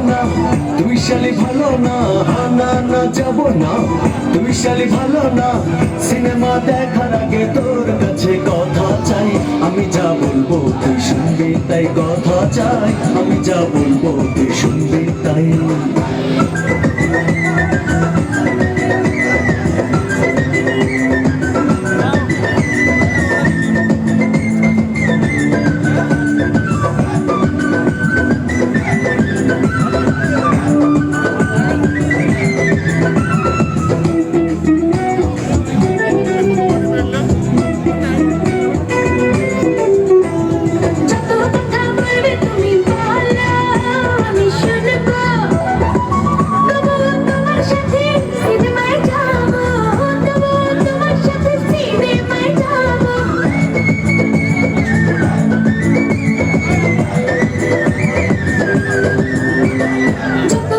না, তুই শালি ভালো না, না না যাব না, তুই শালি ভালো না। সিনেমা দেখার আগে তোর কাছে কথা চাই, আমি যা বলবো তুই শুনবি তাই, কথা চাই আমি যা বলবো তুই শুনবি তাই। যত